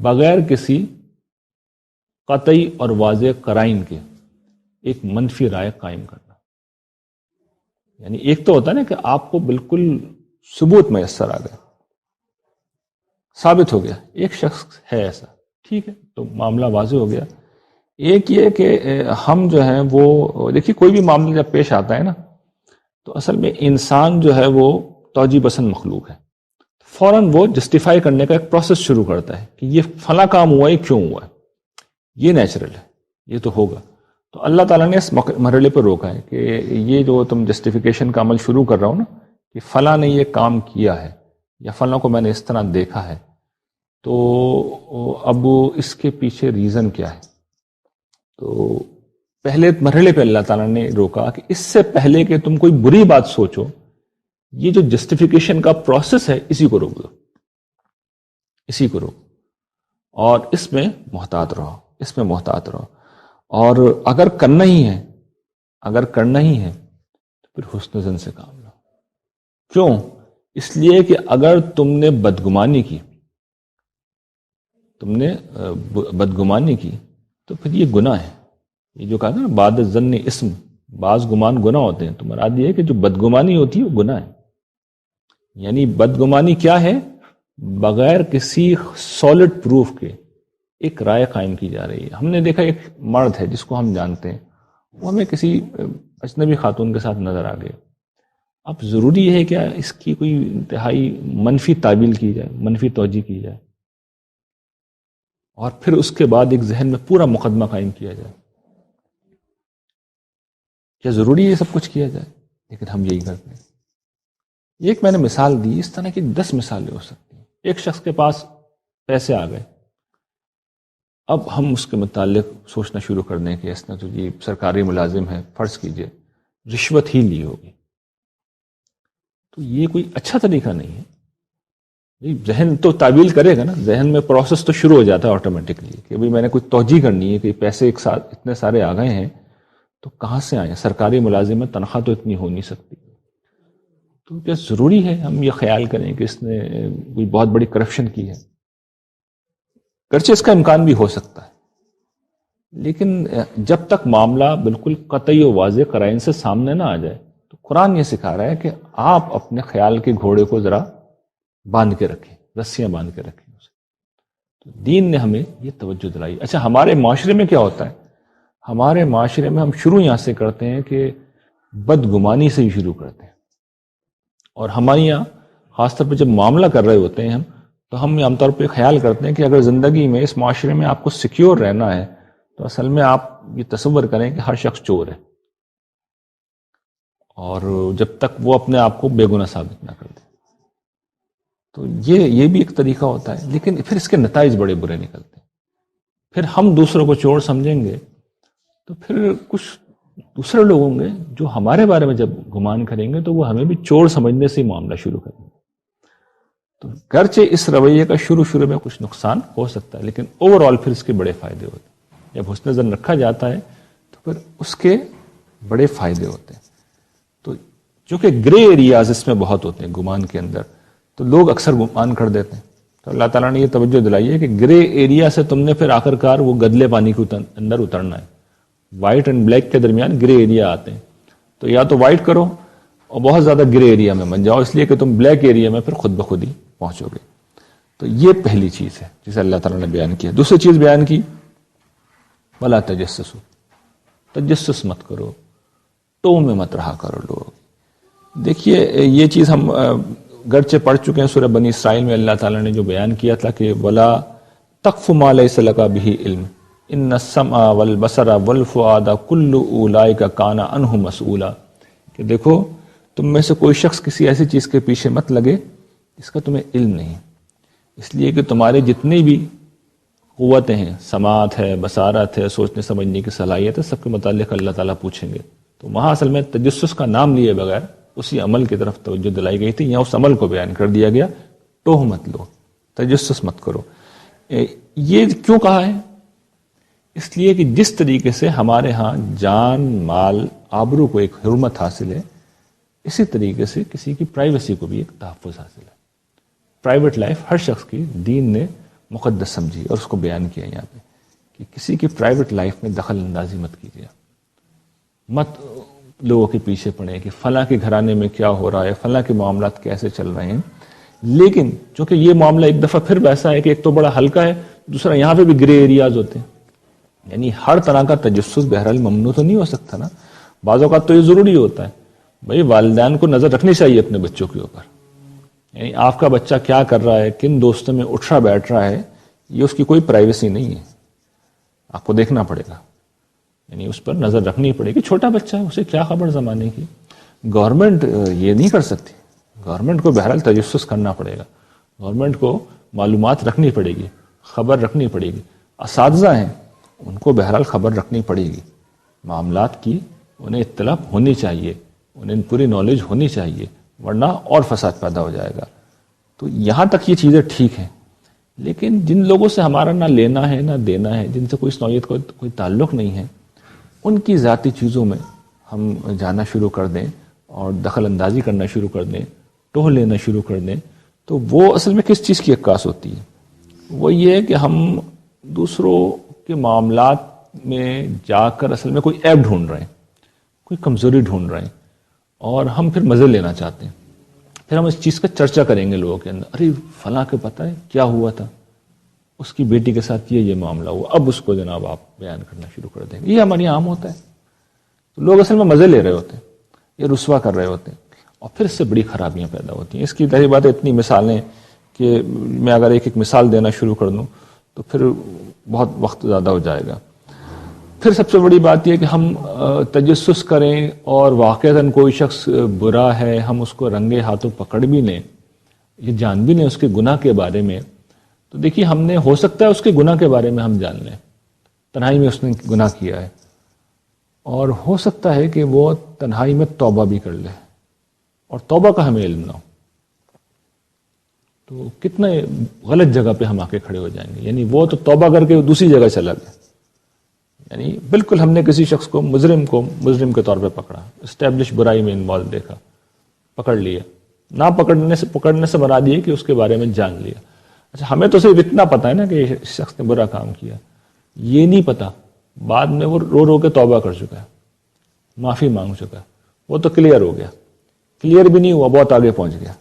بغیر کسی قطعی اور واضح قرائن کے ایک منفی رائے قائم کرنا۔ یعنی ایک تو ہوتا ہے نا کہ آپ کو بالکل ثبوت میسر آ گیا، ثابت ہو گیا ایک شخص ہے ایسا، ٹھیک ہے، تو معاملہ واضح ہو گیا۔ ایک یہ کہ ہم جو ہیں وہ دیکھیے کوئی بھی معاملہ جب پیش آتا ہے نا تو اصل میں انسان جو ہے وہ توجیہ پسند مخلوق ہے، فوراً وہ جسٹیفائی کرنے کا ایک پروسیس شروع کرتا ہے کہ یہ فلاں کام ہوا ہے، کیوں ہوا ہے، یہ نیچرل ہے، یہ تو ہوگا۔ تو اللہ تعالیٰ نے اس مرحلے پر روکا ہے کہ یہ جو تم جسٹیفیکیشن کا عمل شروع کر رہا ہو نا کہ فلاں نے یہ کام کیا ہے یا فلاں کو میں نے اس طرح دیکھا ہے، تو اب اس کے پیچھے ریزن کیا ہے۔ تو پہلے مرحلے پہ اللہ تعالیٰ نے روکا کہ اس سے پہلے کہ تم کوئی بری بات سوچو، یہ جو جسٹیفیکیشن کا پروسیس ہے اسی کو روک دو، اسی کو روک، اور اس میں محتاط رہو، اس میں محتاط رہو۔ اور اگر کرنا ہی ہے تو پھر حسن ظن سے کام لو۔ کیوں؟ اس لیے کہ اگر تم نے بدگمانی کی تو پھر یہ گناہ ہے۔ یہ جو کہا نا بعد الظن اسم، بعض گمان گناہ ہوتے ہیں، تو مراد یہ ہے کہ جو بدگمانی ہوتی ہے وہ گناہ ہے۔ یعنی بدگمانی کیا ہے؟ بغیر کسی سالڈ پروف کے ایک رائے قائم کی جا رہی ہے۔ ہم نے دیکھا ایک مرد ہے جس کو ہم جانتے ہیں، وہ ہمیں کسی اجنبی خاتون کے ساتھ نظر آ گئے۔ اب ضروری ہے کیا اس کی کوئی انتہائی منفی تعبیل کی جائے، منفی توجہ کی جائے، اور پھر اس کے بعد ایک ذہن میں پورا مقدمہ قائم کیا جائے؟ کیا ضروری ہے یہ سب کچھ کیا جائے؟ لیکن ہم یہی کرتے ہیں۔ ایک میں نے مثال دی، اس طرح کی 10 مثالیں ہو سکتی ہیں۔ ایک شخص کے پاس پیسے آ گئے، اب ہم اس کے متعلق سوچنا شروع کر دیں کہ اس نے تو یہ سرکاری ملازم ہے، فرض کیجئے رشوت ہی لی ہوگی، تو یہ کوئی اچھا طریقہ نہیں ہے۔ ذہن تو تعبیل کرے گا نا، ذہن میں پروسیس تو شروع ہو جاتا ہے آٹومیٹکلی کہ میں نے کوئی توجہ کرنی ہے کہ پیسے ایک ساتھ اتنے سارے آ گئے ہیں تو کہاں سے آئے؟ سرکاری ملازم میں تنخواہ تو اتنی ہو نہیں سکتی۔ تو کیا ضروری ہے ہم یہ خیال کریں کہ اس نے کوئی بہت بڑی کرپشن کی ہے؟ گرچہ اس کا امکان بھی ہو سکتا ہے، لیکن جب تک معاملہ بالکل قطعی و واضح قرائن سے سامنے نہ آ جائے تو قرآن یہ سکھا رہا ہے کہ آپ اپنے خیال کے گھوڑے کو ذرا باندھ کے رکھیں، رسیاں باندھ کے رکھیں اسے۔ تو دین نے ہمیں یہ توجہ دلائی۔ اچھا، ہمارے معاشرے میں کیا ہوتا ہے؟ ہمارے معاشرے میں ہم شروع یہاں سے کرتے ہیں کہ بدگمانی سے ہی شروع کرتے ہیں، اور ہمارے یہاں خاص طور پہ جب معاملہ کر رہے ہوتے ہیں ہم، تو ہم عام طور پہ خیال کرتے ہیں کہ اگر زندگی میں اس معاشرے میں آپ کو سیکیور رہنا ہے تو اصل میں آپ یہ تصور کریں کہ ہر شخص چور ہے، اور جب تک وہ اپنے آپ کو بے گناہ ثابت نہ کر دے۔ تو یہ بھی ایک طریقہ ہوتا ہے، لیکن پھر اس کے نتائج بڑے برے نکلتے ہیں۔ پھر ہم دوسروں کو چور سمجھیں گے تو پھر کچھ دوسرے لوگ ہوں گے جو ہمارے بارے میں جب گمان کریں گے تو وہ ہمیں بھی چور سمجھنے سے ہی معاملہ شروع کریں گے۔ تو گرچہ اس رویے کا شروع میں کچھ نقصان ہو سکتا ہے، لیکن اوور آل پھر اس کے بڑے فائدے ہوتے ہیں۔ جب حسن ظن رکھا جاتا ہے پھر اس کے بڑے فائدے ہوتے ہیں. تو چونکہ گرے ایریاز اس میں بہت ہوتے ہیں گمان کے اندر، تو لوگ اکثر گمان کر دیتے ہیں. تو اللہ تعالیٰ نے یہ توجہ دلائی ہے کہ گرے ایریا سے تم نے پھر آخر کار وہ گدلے پانی کے اندر اترنا ہے. وائٹ اینڈ بلیک کے درمیان گرے ایریا آتے ہیں، تو یا تو وائٹ کرو اور بہت زیادہ گرے ایریا میں بن جاؤ، اس لیے کہ تم بلیک ایریا میں پھر خود بخود ہی پہنچو گے. تو یہ پہلی چیز ہے جسے اللہ تعالیٰ نے بیان کیا. دوسری چیز بیان کی ولا تجسسو، تجسس مت کرو، ٹو میں مت رہا کرو لوگ. دیکھیے یہ چیز ہم گرچہ پڑھ چکے ہیں سورہ بنی اسرائیل میں، اللہ تعالیٰ نے جو بیان کیا تھا کہ ولا تقف ما لیس لک بہ علم ان السمع والبصر والفؤاد کل اولئک کان عنہ مسئولا، کہ دیکھو تم میں سے کوئی شخص کسی ایسی چیز کے پیچھے مت لگے جس کا تمہیں علم نہیں، اس لیے کہ تمہارے جتنی بھی قوتیں ہیں، سماعت ہے، بصارت ہے، سوچنے سمجھنے کی صلاحیت ہے، سب کے متعلق اللہ تعالیٰ پوچھیں گے. تو وہاں اصل میں تجسس کا نام لیے بغیر اسی عمل کی طرف توجہ دلائی گئی تھی، یا اس عمل کو بیان کر دیا گیا ٹوہ مت لو، تجسس مت کرو. یہ کیوں کہا ہے؟ اس لیے کہ جس طریقے سے ہمارے ہاں جان مال آبرو کو ایک حرمت حاصل ہے، اسی طریقے سے کسی کی پرائیویسی کو بھی ایک تحفظ حاصل ہے. پرائیویٹ لائف ہر شخص کی دین نے مقدس سمجھی اور اس کو بیان کیا یہاں پہ کہ کسی کی پرائیویٹ لائف میں دخل اندازی مت کیجیے، مت لوگوں کے پیچھے پڑے کہ فلاں کے گھرانے میں کیا ہو رہا ہے، فلاں کے معاملات کیسے چل رہے ہیں. لیکن چونکہ یہ معاملہ ایک دفعہ پھر ویسا ہے کہ ایک تو بڑا ہلکا ہے، دوسرا یہاں پہ بھی گرے ایریاز ہوتے ہیں، یعنی ہر طرح کا تجسس بہرحال ممنوع تو نہیں ہو سکتا نا. بعض اوقات تو یہ ضروری ہوتا ہے، بھائی والدین کو نظر رکھنی چاہیے اپنے بچوں کے اوپر، یعنی آپ کا بچہ کیا کر رہا ہے، کن دوستوں میں اٹھ رہا بیٹھ رہا ہے، یہ اس کی کوئی پرائیویسی نہیں ہے، آپ کو دیکھنا پڑے گا، یعنی اس پر نظر رکھنی پڑے گی. چھوٹا بچہ ہے، اسے کیا خبر زمانے کی. گورنمنٹ یہ نہیں کر سکتی، گورنمنٹ کو بہرحال تجسس کرنا پڑے گا، گورنمنٹ کو معلومات رکھنی پڑے گی، خبر رکھنی پڑے گی. اساتذہ ہیں ان کو بہرحال خبر رکھنی پڑے گی، معاملات کی انہیں اطلاع ہونی چاہیے، انہیں پوری نالج ہونی چاہیے، ورنہ اور فساد پیدا ہو جائے گا. تو یہاں تک یہ چیزیں ٹھیک ہیں. لیکن جن لوگوں سے ہمارا نہ لینا ہے نہ دینا ہے، جن سے کوئی اس نوعیت کا کوئی تعلق نہیں ہے، ان کی ذاتی چیزوں میں ہم جانا شروع کر دیں اور دخل اندازی کرنا شروع کر دیں، ٹوہ لینا شروع کر دیں، تو وہ اصل میں کس چیز کی عکاس ہوتی ہے؟ وہ یہ ہے کہ ہم دوسروں کے معاملات میں جا کر اصل میں کوئی عیب ڈھونڈ رہے ہیں، کوئی کمزوری ڈھونڈ رہے ہیں، اور ہم پھر مزے لینا چاہتے ہیں. پھر ہم اس چیز کا چرچا کریں گے لوگوں کے اندر، ارے فلاں کے پتہ ہے کیا ہوا تھا، اس کی بیٹی کے ساتھ یہ معاملہ ہوا، اب اس کو جناب آپ بیان کرنا شروع کر دیں گے. یہ ہمارے عام ہوتا ہے. تو لوگ اصل میں مزے لے رہے ہوتے ہیں، یہ رسوا کر رہے ہوتے ہیں، اور پھر اس سے بڑی خرابیاں پیدا ہوتی ہیں. اس کی ظاہر بات ہے اتنی مثالیں کہ میں اگر ایک ایک مثال دینا شروع کر دوں تو پھر بہت وقت زیادہ ہو جائے گا. پھر سب سے بڑی بات یہ کہ ہم تجسس کریں اور واقعتاً کوئی شخص برا ہے، ہم اس کو رنگے ہاتھوں پکڑ بھی لیں، یہ جان بھی لیں اس کے گناہ کے بارے میں. تو دیکھیے ہم نے ہو سکتا ہے اس کے گناہ کے بارے میں ہم جان لیں، تنہائی میں اس نے گناہ کیا ہے، اور ہو سکتا ہے کہ وہ تنہائی میں توبہ بھی کر لے اور توبہ کا ہمیں علم نہ ہو. تو کتنے غلط جگہ پہ ہم آ کے کھڑے ہو جائیں گے. یعنی وہ تو توبہ کر کے دوسری جگہ چلا گیا، یعنی بالکل ہم نے کسی شخص کو مجرم کے طور پہ پکڑا، اسٹیبلش برائی میں انوالو دیکھا، پکڑ لیا، نہ پکڑنے سے بنا دیے کہ اس کے بارے میں جان لیا. اچھا ہمیں تو صرف اتنا پتا ہے نا کہ اس شخص نے برا کام کیا، یہ نہیں پتا بعد میں وہ رو رو کے توبہ کر چکا ہے، معافی مانگ چکا ہے، وہ تو کلیئر ہو گیا. کلیئر بھی نہیں ہوا، بہت آگے پہنچ گیا،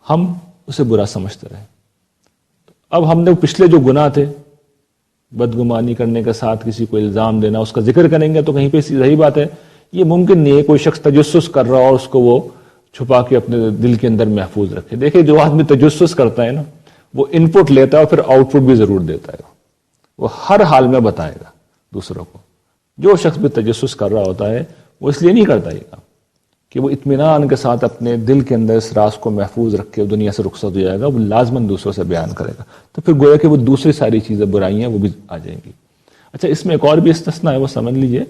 ہم اسے برا سمجھتے رہے. اب ہم نے پچھلے جو گناہ تھے، بدگمانی کرنے کے ساتھ کسی کو الزام دینا، اس کا ذکر کریں گے تو کہیں پہ صحیح بات ہے، یہ ممکن نہیں ہے کوئی شخص تجسس کر رہا اور اس کو وہ چھپا کے اپنے دل کے اندر محفوظ رکھے. دیکھیں جو آدمی تجسس کرتا ہے نا، وہ ان پٹ لیتا ہے اور پھر آؤٹ پٹ بھی ضرور دیتا ہے، وہ ہر حال میں بتائے گا دوسروں کو. جو شخص بھی تجسس کر رہا ہوتا ہے وہ اس لیے نہیں کرتا یہ کام کہ وہ اطمینان کے ساتھ اپنے دل کے اندر اس راز کو محفوظ رکھ کے دنیا سے رخصت ہو جائے گا، وہ لازماً دوسروں سے بیان کرے گا. تو پھر گویا کہ وہ دوسری ساری چیزیں برائیاں وہ بھی آ جائیں گی. اچھا اس میں ایک اور بھی استثناء ہے، وہ سمجھ لیجئے،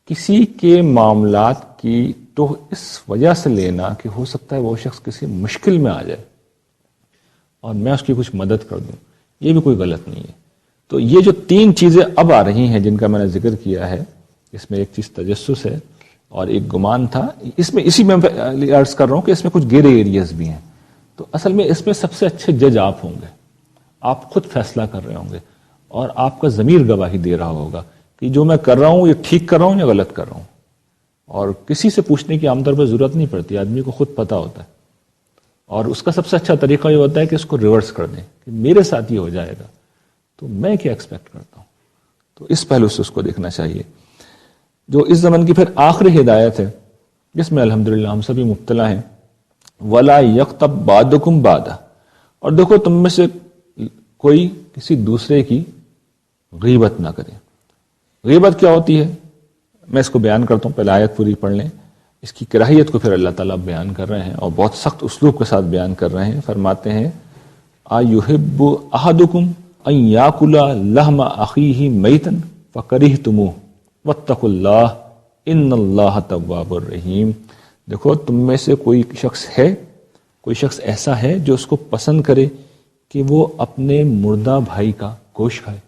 کسی کے معاملات کی تو اس وجہ سے لینا کہ ہو سکتا ہے وہ شخص کسی مشکل میں آ جائے اور میں اس کی کچھ مدد کر دوں، یہ بھی کوئی غلط نہیں ہے. تو یہ جو تین چیزیں اب آ رہی ہیں جن کا میں نے ذکر کیا ہے، اس میں ایک چیز تجسس ہے اور ایک گمان تھا، اس میں اسی میں عرض کر رہا ہوں کہ اس میں کچھ گرے ایریاز بھی ہیں. تو اصل میں اس میں سب سے اچھے جج آپ ہوں گے، آپ خود فیصلہ کر رہے ہوں گے اور آپ کا ضمیر گواہی دے رہا ہوگا کہ جو میں کر رہا ہوں یہ ٹھیک کر رہا ہوں یا غلط کر رہا ہوں. اور کسی سے پوچھنے کی عام طور پر ضرورت نہیں پڑتی، آدمی کو خود پتہ ہوتا ہے. اور اس کا سب سے اچھا طریقہ یہ ہوتا ہے کہ اس کو ریورس کر دیں کہ میرے ساتھ یہ ہو جائے گا تو میں کیا ایکسپیکٹ کرتا ہوں. تو اس پہلو سے اس کو دیکھنا چاہیے. جو اس زمن کی پھر آخری ہدایت ہے جس میں الحمدللہ ہم سبھی مبتلا ہیں، وَلَا يَغْتَبْ بَعْضُكُمْ بَعْضًا. اور دیکھو تم میں سے کوئی کسی دوسرے کی غیبت نہ کرے. غیبت کیا ہوتی ہے میں اس کو بیان کرتا ہوں، پہلے آیت پوری پڑھ لیں. اس کی کراہیت کو پھر اللہ تعالیٰ بیان کر رہے ہیں اور بہت سخت اسلوب کے ساتھ بیان کر رہے ہیں. فرماتے ہیں أَيُحِبُّ أَحَدُكُمْ أَن يَأْكُلَ لَحْمَ أَخِيهِ مَيْتًا فَكَرِهْتُمُوهُ وَاتَّقُوا اللَّهَ إِنَّ اللَّهَ تَوَّابٌ رَحِيمٌ. دیکھو تم میں سے کوئی شخص ایسا ہے جو اس کو پسند کرے کہ وہ اپنے مردہ بھائی کا گوشت کھائے،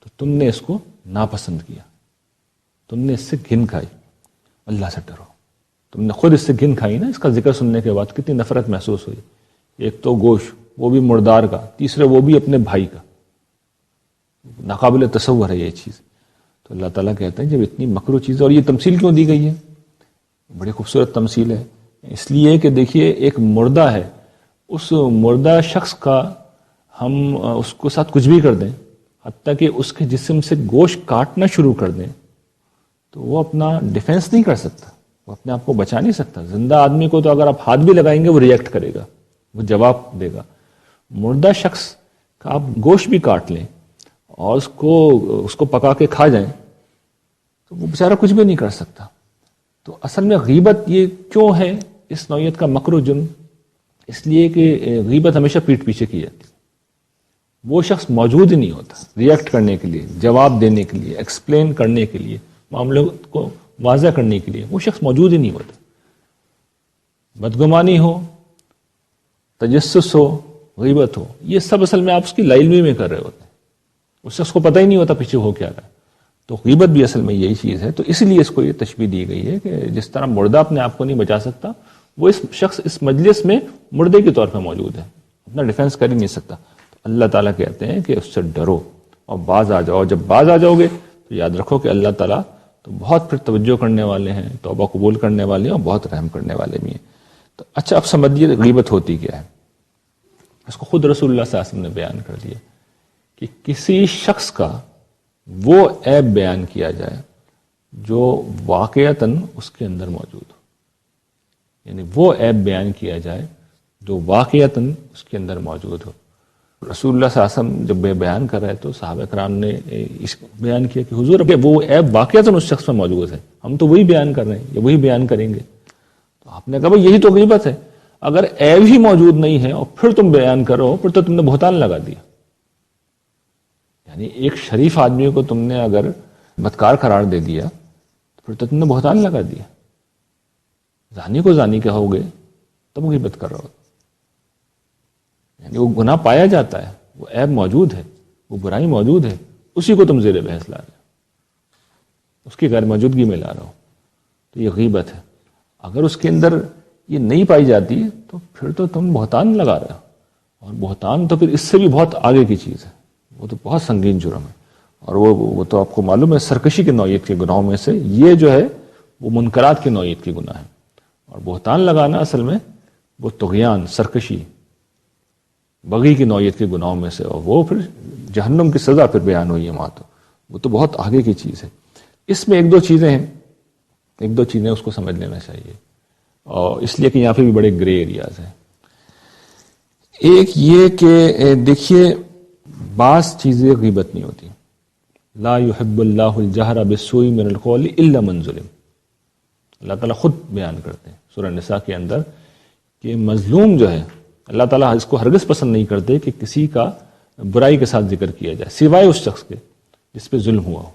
تو تم نے اس کو ناپسند کیا، تم نے اس سے گھن کھائی. اللہ سے ڈرو. تم نے خود اس سے گھن کھائی نا. اس کا ذکر سننے کے بعد کتنی نفرت محسوس ہوئی. ایک تو گوشت، وہ بھی مردار کا، تیسرے وہ بھی اپنے بھائی کا. ناقابل تصور ہے یہ چیز. تو اللہ تعالیٰ کہتے ہیں جب اتنی مکروہ چیز ہے، اور یہ تمثیل کیوں دی گئی ہے؟ بڑی خوبصورت تمثیل ہے. اس لیے کہ دیکھیے ایک مردہ ہے، اس مردہ شخص کا ہم اس کو ساتھ کچھ بھی کر دیں، حتیٰ کہ اس کے جسم سے گوشت کاٹنا شروع کر دیں، تو وہ اپنا ڈیفنس نہیں کر سکتا، وہ اپنے آپ کو بچا نہیں سکتا. زندہ آدمی کو تو اگر آپ ہاتھ بھی لگائیں گے وہ ریئیکٹ کرے گا، وہ جواب دے گا. مردہ شخص کا آپ گوشت بھی کاٹ لیں اور اس کو پکا کے کھا جائیں تو وہ بیچارہ کچھ بھی نہیں کر سکتا. تو اصل میں غیبت یہ کیوں ہے اس نوعیت کا مکروہ جرم؟ اس لیے کہ غیبت ہمیشہ پیٹھ پیچھے کی جاتی ہے. وہ شخص موجود ہی نہیں ہوتا ریئیکٹ کرنے کے لیے، جواب دینے کے لیے، ایکسپلین کرنے کے لیے، معاملے کو واضح کرنے کے لیے وہ شخص موجود ہی نہیں ہوتا. بدگمانی ہو، تجسس ہو، غیبت ہو، یہ سب اصل میں آپ اس کی لا علمی میں کر رہے ہوتے ہیں. اس شخص کو پتہ ہی نہیں ہوتا پیچھے ہو کیا رہا ہے. تو غیبت بھی اصل میں یہی چیز ہے. تو اسی لیے اس کو یہ تشبیہ دی گئی ہے کہ جس طرح مردہ اپنے آپ کو نہیں بچا سکتا، وہ اس شخص اس مجلس میں مردے کے طور پہ موجود ہے، اپنا ڈیفنس کر ہی نہیں سکتا. تو اللہ تعالیٰ کہتے ہیں کہ اس سے ڈرو اور باز آ جاؤ. جب باز آ جاؤ گے تو یاد رکھو کہ اللہ تعالیٰ تو بہت پھر توجہ کرنے والے ہیں، توبہ قبول کرنے والے ہیں اور بہت رحم کرنے والے بھی ہیں. تو اچھا اب سمجھیے غیبت ہوتی کیا ہے. اس کو خود رسول اللہ صلی اللہ علیہ وسلم نے بیان کر دیا کہ کسی شخص کا وہ عیب بیان کیا جائے جو واقعتاً اس کے اندر موجود ہو. یعنی وہ عیب بیان کیا جائے جو واقعتاً اس کے اندر موجود ہو. رسول اللہ صلی اللہ علیہ وسلم جب بیان کر رہے تو صحابہ کرام نے اس بیان کیا کہ حضور وہ عیب واقعتاً اس شخص میں موجود ہے، ہم تو وہی بیان کر رہے ہیں یا وہی بیان کریں گے. تو آپ نے کہا بھائی یہی تو غیبت ہے. اگر عیب ہی موجود نہیں ہے اور پھر تم بیان کرو پھر تو تم نے بہتان لگا دیا. یعنی ایک شریف آدمی کو تم نے اگر بدکار قرار دے دیا تو پھر تو تم نے بہتان لگا دیا. زانی کو زانی کہو گے تب غیبت کر رہا ہو. یعنی وہ گناہ پایا جاتا ہے، وہ عیب موجود ہے، وہ برائی موجود ہے، اسی کو تم زیر بحث لا رہے ہو، اس کی غیر موجودگی میں لا رہا ہو. تو یہ غیبت ہے. اگر اس کے اندر یہ نہیں پائی جاتی تو پھر تو تم بہتان لگا رہے ہو. اور بہتان تو پھر اس سے بھی بہت آگے کی چیز ہے، وہ تو بہت سنگین جرم ہے. اور وہ تو آپ کو معلوم ہے سرکشی کی نوعیت کے گناہوں میں سے یہ جو ہے وہ منکرات کی نوعیت کی گناہ ہے. اور بہتان لگانا اصل میں وہ طغیان، سرکشی، بغی کی نوعیت کے گناہوں میں سے، اور وہ پھر جہنم کی سزا پھر بیان ہوئی ہے وہاں. تو وہ تو بہت آگے کی چیز ہے. اس میں ایک دو چیزیں اس کو سمجھ لینا چاہیے، اور اس لیے کہ یہاں پہ بھی بڑے گرے ایریاز ہیں. ایک یہ کہ دیکھیے بعض چیزیں غیبت نہیں ہوتی. لا يحب اللہ الجہر بالسوء من القول الا من ظلم. اللہ تعالیٰ خود بیان کرتے ہیں سورہ نساء کے اندر کہ مظلوم جو ہے اللہ تعالیٰ اس کو ہرگز پسند نہیں کرتے کہ کسی کا برائی کے ساتھ ذکر کیا جائے سوائے اس شخص کے جس پہ ظلم ہوا ہو.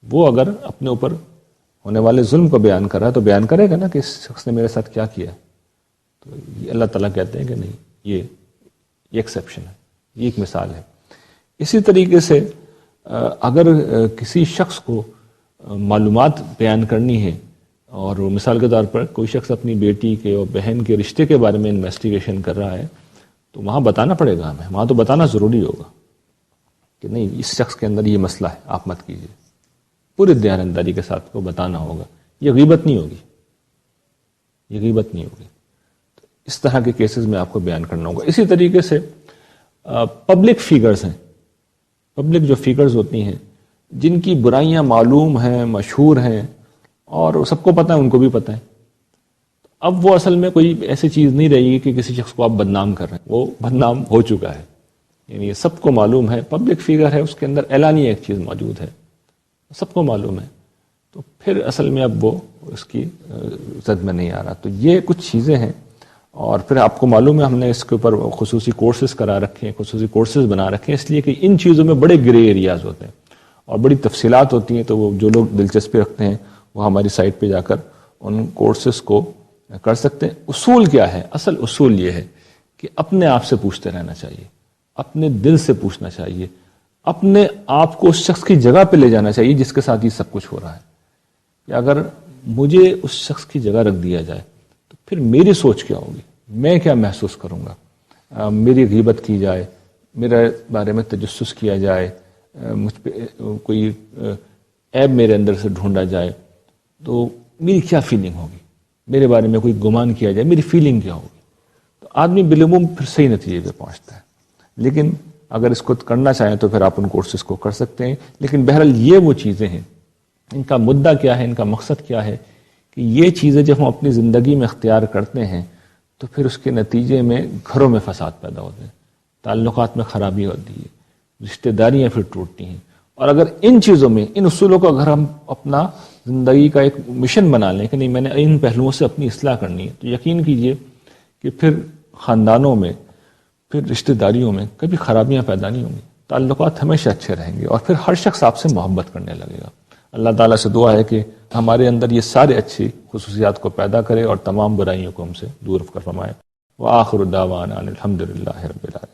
وہ اگر اپنے اوپر ہونے والے ظلم کو بیان کر رہا ہے تو بیان کرے گا نا کہ اس شخص نے میرے ساتھ کیا کیا. تو یہ اللہ تعالیٰ کہتے ہیں کہ نہیں، یہ ایکسیپشن ہے، یہ ایک مثال ہے. اسی طریقے سے اگر کسی شخص کو معلومات بیان کرنی ہے، اور مثال کے طور پر کوئی شخص اپنی بیٹی کے اور بہن کے رشتے کے بارے میں انویسٹیگیشن کر رہا ہے، تو وہاں بتانا پڑے گا ہمیں، وہاں تو بتانا ضروری ہوگا کہ نہیں اس شخص کے اندر یہ مسئلہ ہے، آپ مت کیجیے، پورے دیانتداری کے ساتھ کو بتانا ہوگا. یہ غیبت نہیں ہوگی، یہ غیبت نہیں ہوگی. تو اس طرح کے کیسز میں آپ کو بیان کرنا ہوگا. اسی طریقے سے پبلک فیگرز ہیں، پبلک جو فیگرز ہوتی ہیں جن کی برائیاں معلوم ہیں، مشہور ہیں، اور سب کو پتہ ہے، ان کو بھی پتہ ہے. اب وہ اصل میں کوئی ایسی چیز نہیں رہے گی کہ کسی شخص کو آپ بدنام کر رہے ہیں، وہ بدنام ہو چکا ہے. یعنی یہ سب کو معلوم ہے، پبلک فیگر ہے، اس کے اندر اعلانیہ ایک چیز موجود ہے، سب کو معلوم ہے، تو پھر اصل میں اب وہ اس کی زد میں نہیں آ رہا. تو یہ کچھ چیزیں ہیں. اور پھر آپ کو معلوم ہے ہم نے اس کے اوپر خصوصی کورسز کرا رکھے ہیں، خصوصی کورسز بنا رکھے ہیں، اس لیے کہ ان چیزوں میں بڑے گرے ایریاز ہوتے ہیں اور بڑی تفصیلات ہوتی ہیں. تو وہ جو لوگ دلچسپی رکھتے ہیں وہ ہماری سائٹ پہ جا کر ان کورسز کو کر سکتے ہیں. اصول کیا ہے؟ اصل اصول یہ ہے کہ اپنے آپ سے پوچھتے رہنا چاہیے، اپنے دل سے پوچھنا چاہیے، اپنے آپ کو اس شخص کی جگہ پہ لے جانا چاہیے جس کے ساتھ یہ سب کچھ ہو رہا ہے. کہ اگر مجھے اس شخص کی جگہ رکھ دیا جائے تو پھر میری سوچ کیا ہوگی، میں کیا محسوس کروں گا. میری غیبت کی جائے، میرے بارے میں تجسس کیا جائے، مجھ پہ کوئی عیب میرے اندر سے ڈھونڈا جائے تو میری کیا فیلنگ ہوگی، میرے بارے میں کوئی گمان کیا جائے میری فیلنگ کیا ہوگی. تو آدمی بالعموم پھر صحیح نتیجے پہ پہنچتا ہے. لیکن اگر اس کو کرنا چاہیں تو پھر آپ ان کورسز کو کر سکتے ہیں. لیکن بہرحال یہ وہ چیزیں ہیں، ان کا مدعا کیا ہے، ان کا مقصد کیا ہے کہ یہ چیزیں جب ہم اپنی زندگی میں اختیار کرتے ہیں تو پھر اس کے نتیجے میں گھروں میں فساد پیدا ہوتے ہیں، تعلقات میں خرابی ہوتی ہے، رشتہ داریاں پھر ٹوٹتی ہیں. اور اگر ان چیزوں میں، ان اصولوں کو اگر ہم اپنا زندگی کا ایک مشن بنا لیں کہ نہیں میں نے ان پہلوؤں سے اپنی اصلاح کرنی ہے، تو یقین کیجئے کہ پھر خاندانوں میں، پھر رشتہ داریوں میں کبھی خرابیاں پیدا نہیں ہوں گی، تعلقات ہمیشہ اچھے رہیں گے اور پھر ہر شخص آپ سے محبت کرنے لگے گا. اللہ تعالیٰ سے دعا ہے کہ ہمارے اندر یہ سارے اچھی خصوصیات کو پیدا کرے اور تمام برائیوں کو ہم سے دور فرمائے. وآخر دعوانا الحمدللہ رب العالمین.